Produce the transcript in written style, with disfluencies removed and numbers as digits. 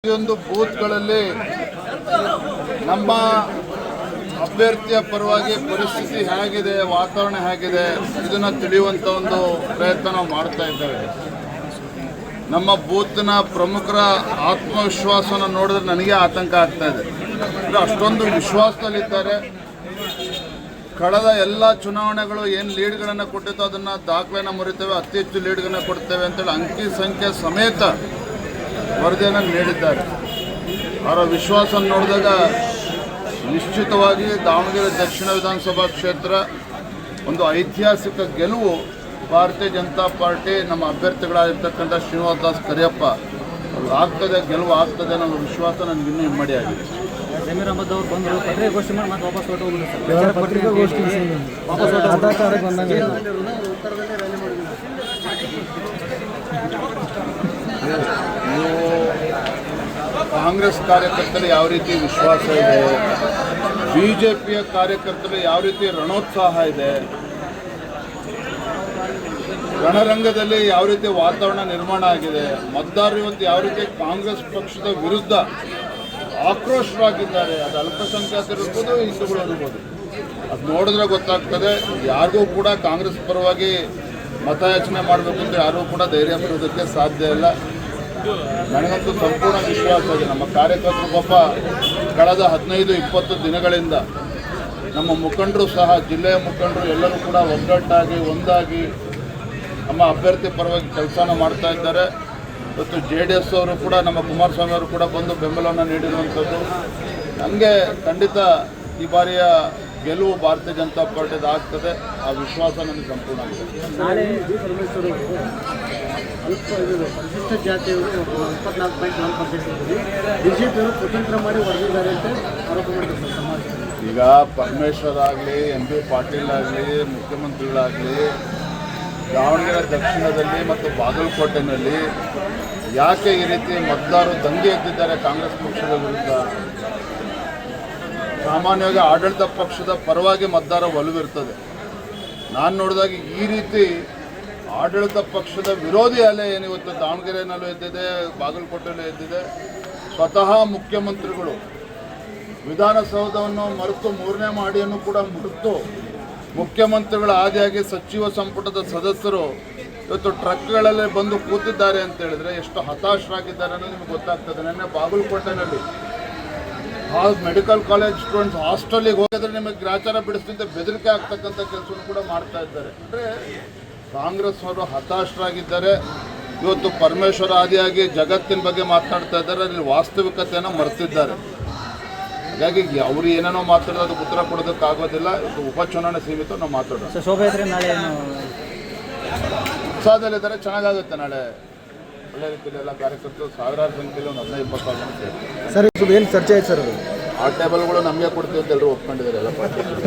ಪ್ರತಿಯೊಂದು ಬೂತ್ಗಳಲ್ಲಿ ನಮ್ಮ ಅಭ್ಯರ್ಥಿಯ ಪರವಾಗಿ ಪರಿಸ್ಥಿತಿ ಹೇಗಿದೆ, ವಾತಾವರಣ ಹೇಗಿದೆ ಇದನ್ನು ತಿಳಿಯುವಂಥ ಒಂದು ಪ್ರಯತ್ನ ನಾವು ಮಾಡ್ತಾ ಇದ್ದೇವೆ. ನಮ್ಮ ಬೂತ್ನ ಪ್ರಮುಖರ ಆತ್ಮವಿಶ್ವಾಸನ ನೋಡಿದ್ರೆ ನನಗೆ ಆತಂಕ ಆಗ್ತಾ ಇದೆ. ಅಷ್ಟೊಂದು ವಿಶ್ವಾಸದಲ್ಲಿದ್ದಾರೆ. ಕಳೆದ ಎಲ್ಲ ಚುನಾವಣೆಗಳು ಏನು ಲೀಡ್ಗಳನ್ನು ಕೊಟ್ಟಿತ್ತು ಅದನ್ನು ದಾಖಲೆಯನ್ನು ಮುರಿತೇವೆ, ಅತಿ ಹೆಚ್ಚು ಲೀಡ್ಗಳನ್ನು ಕೊಡ್ತೇವೆ ಅಂತೇಳಿ ಅಂಕಿ ಸಂಖ್ಯೆ ಸಮೇತ ವರದಿಯನ್ನು ನೀಡಿದ್ದಾರೆ. ಅವರ ವಿಶ್ವಾಸ ನೋಡಿದಾಗ ನಿಶ್ಚಿತವಾಗಿ ದಾವಣಗೆರೆ ದಕ್ಷಿಣ ವಿಧಾನಸಭಾ ಕ್ಷೇತ್ರ ಒಂದು ಐತಿಹಾಸಿಕ ಗೆಲುವು ಭಾರತೀಯ ಜನತಾ ಪಾರ್ಟಿ ನಮ್ಮ ಅಭ್ಯರ್ಥಿಗಳಾಗಿರ್ತಕ್ಕಂಥ ಶ್ರೀನಿವಾಸ ದಾಸ್ ಕರಿಯಪ್ಪ ಆಗ್ತದೆ, ಗೆಲುವು ಆಗ್ತದೆ ಅನ್ನೋ ವಿಶ್ವಾಸ ನನಗಿನ್ನೂ ಇಮ್ಮಡಿಯಾಗಿದೆ. ಜಮೀರ್ ಅಹಮದ್ ಅವರು ಬಂದರು, ಪತ್ರಿಕೆ ಗೋಷ್ಠಿ ಮಾಡಿ ಮತ್ತೆ ವಾಪಸ್ ಕಾಂಗ್ರೆಸ್ ಕಾರ್ಯಕರ್ತರು ಯಾವ ರೀತಿ ವಿಶ್ವಾಸ ಇದೆ, ಬಿಜೆಪಿಯ ಕಾರ್ಯಕರ್ತರು ಯಾವ ರೀತಿ ರಣೋತ್ಸಾಹ ಇದೆ, ರಣರಂಗದಲ್ಲಿ ಯಾವ ರೀತಿ ವಾತಾವರಣ ನಿರ್ಮಾಣ ಆಗಿದೆ, ಮತದಾರರು ಇವತ್ತು ಯಾವ ರೀತಿ ಕಾಂಗ್ರೆಸ್ ಪಕ್ಷದ ವಿರುದ್ಧ ಆಕ್ರೋಶವಾಗಿದ್ದಾರೆ. ಅದು ಅಲ್ಪಸಂಖ್ಯಾತರು ಇರ್ಬೋದು, ಹಿಂದೂಗಳು ಇರ್ಬೋದು. ಅದು ನೋಡಿದ್ರೆ ಗೊತ್ತಾಗ್ತದೆ. ಯಾರಿಗೂ ಕೂಡ ಕಾಂಗ್ರೆಸ್ ಪರವಾಗಿ ಮತಯಾಚನೆ ಮಾಡಬೇಕು ಅಂತ ಯಾರೂ ಕೂಡ ಧೈರ್ಯ ಬರೋದಕ್ಕೆ ಸಾಧ್ಯ ಇಲ್ಲ. ನನಗಂತೂ ಸಂಪೂರ್ಣ ವಿಶ್ವಾಸ ಇದೆ. ನಮ್ಮ ಕಾರ್ಯಕರ್ತರು ಪಾಪ ಕಳೆದ 15-20 ದಿನಗಳಿಂದ ನಮ್ಮ ಮುಖಂಡರು ಸಹ, ಜಿಲ್ಲೆಯ ಮುಖಂಡರು ಎಲ್ಲರೂ ಕೂಡ ಒಗ್ಗಟ್ಟಾಗಿ ಒಂದಾಗಿ ನಮ್ಮ ಅಭ್ಯರ್ಥಿ ಪರವಾಗಿ ಕೆಲಸನ ಮಾಡ್ತಾ ಇದ್ದಾರೆ. ಇವತ್ತು JDS ಅವರು ಕೂಡ, ನಮ್ಮ ಕುಮಾರಸ್ವಾಮಿ ಅವರು ಕೂಡ ಬಂದು ಬೆಂಬಲವನ್ನು ನೀಡಿರುವಂಥದ್ದು. ನನಗೆ ಖಂಡಿತ ಈ ಬಾರಿಯ ಗೆಲುವು ಭಾರತೀಯ ಜನತಾ ಪಾರ್ಟಿದು ಆಗ್ತದೆ. ಆ ವಿಶ್ವಾಸ ನನಗೆ ಸಂಪೂರ್ಣ ಇದೆ. ನಾಳೆ ಪರಿಶಿಷ್ಟ ಜಾತಿಯವರು 24.4% ಬಿಜೆಪಿಯವರು ಕುತಂತ್ರ ಮಾಡಿ ಹೊಡೆದಿದ್ದಾರೆ ಅಂತ ಆರೋಪ ಮಾಡಿದ್ದಾರೆ ಸಮಾಜ. ಈಗ ಪರಮೇಶ್ವರ್ ಆಗಲಿ, MB ಪಾಟೀಲ್ ಆಗಲಿ, ಮುಖ್ಯಮಂತ್ರಿಗಳಾಗಲಿ ದಾವಣಗೆರೆ ದಕ್ಷಿಣದಲ್ಲಿ ಮತ್ತು ಬಾಗಲಕೋಟೆಯಲ್ಲಿ ಯಾಕೆ ಈ ರೀತಿ ಮತದಾರರು ದಂಗೆ ಎದ್ದಿದ್ದಾರೆ ಕಾಂಗ್ರೆಸ್ ಪಕ್ಷದ ವಿರುದ್ಧ? ಸಾಮಾನ್ಯವಾಗಿ ಆಡಳಿತ ಪಕ್ಷದ ಪರವಾಗಿ ಮತದಾರ ಒಲವಿರ್ತದೆ. ನಾನು ನೋಡಿದಾಗ ಈ ರೀತಿ ಆಡಳಿತ ಪಕ್ಷದ ವಿರೋಧಿ ಅಲೆ ಏನಿವತ್ತು ದಾವಣಗೆರೆಯಲ್ಲೂ ಎದ್ದಿದೆ, ಬಾಗಲಕೋಟೆಯಲ್ಲೂ ಎದ್ದಿದೆ. ಸ್ವತಃ ಮುಖ್ಯಮಂತ್ರಿಗಳು ವಿಧಾನಸೌಧವನ್ನು ಮರೆತು 3ನೇ ಮಹಡಿಯನ್ನು ಕೂಡ ಮುರಿತು ಮುಖ್ಯಮಂತ್ರಿಗಳ ಆದಿಯಾಗಿ ಸಚಿವ ಸಂಪುಟದ ಸದಸ್ಯರು ಇವತ್ತು ಟ್ರಕ್ಗಳಲ್ಲಿ ಬಂದು ಕೂತಿದ್ದಾರೆ ಅಂತ ಹೇಳಿದ್ರೆ ಎಷ್ಟು ಹತಾಶರಾಗಿದ್ದಾರೆ ಅನ್ನೋದು ನಿಮಗೆ ಗೊತ್ತಾಗ್ತದೆ. ನಿನ್ನೆ ಬಾಗಲಕೋಟೆಯಲ್ಲಿ ಮೆಡಿಕಲ್ ಕಾಲೇಜ್ ಸ್ಟೂಡೆಂಟ್ಸ್ ಹಾಸ್ಟೆಲಿಗೆ ಹೋಗಿದ್ರೆ ನಿಮಗೆ ಗ್ರಾಚಾರ ಬಿಡಿಸ್ತಿದ್ದ ಬೆದರಿಕೆ ಆಗ್ತಕ್ಕಂಥ ಕೆಲಸವನ್ನು ಕೂಡ ಮಾಡ್ತಾ ಇದ್ದಾರೆ. ಅಂದರೆ ಕಾಂಗ್ರೆಸ್ ಅವರು ಹತಾಶರಾಗಿದ್ದಾರೆ. ಇವತ್ತು ಪರಮೇಶ್ವರ ಆದಿಯಾಗಿ ಜಗತ್ತಿನ ಬಗ್ಗೆ ಮಾತನಾಡ್ತಾ ಇದ್ದಾರೆ, ಅಲ್ಲಿ ವಾಸ್ತವಿಕತೆಯನ್ನು ಮರೆತಿದ್ದಾರೆ. ಹಾಗಾಗಿ ಅವರು ಏನೇನೋ ಮಾತಾಡೋದು ಅದಕ್ಕೆ ಉತ್ತರ ಕೊಡೋದಕ್ಕಾಗೋದಿಲ್ಲ. ಇದು ಉಪಚುನಾವಣೆ ಸೀಮಿತ ನಾವು ಮಾತಾಡೋಣ. ಶೋಭೆ ನಾಳೆ ಉತ್ಸಾಹದಲ್ಲಿದ್ದಾರೆ, ಚೆನ್ನಾಗಾಗುತ್ತೆ. ನಾಳೆ ಒಳ್ಳೆ ರೀತಿಯಲ್ಲಿ ಎಲ್ಲ ಕಾರ್ಯಕರ್ತರು ಸಾವಿರಾರು ಸಂಖ್ಯೆಯಲ್ಲಿ ಒಂದು 15-20 ಜನ ಸರ್ ಏನು ಚರ್ಚೆ ಆಯ್ತು ಸರ್? ಆ ಟೇಬಲ್ಗಳು ನಮಗೆ ಕೊಡ್ತೀವಿ ಅಂತ ಎಲ್ಲರೂ ಒಪ್ಕೊಂಡಿದ್ದಾರೆ ಎಲ್ಲ ಪಾರ್ಟಿ.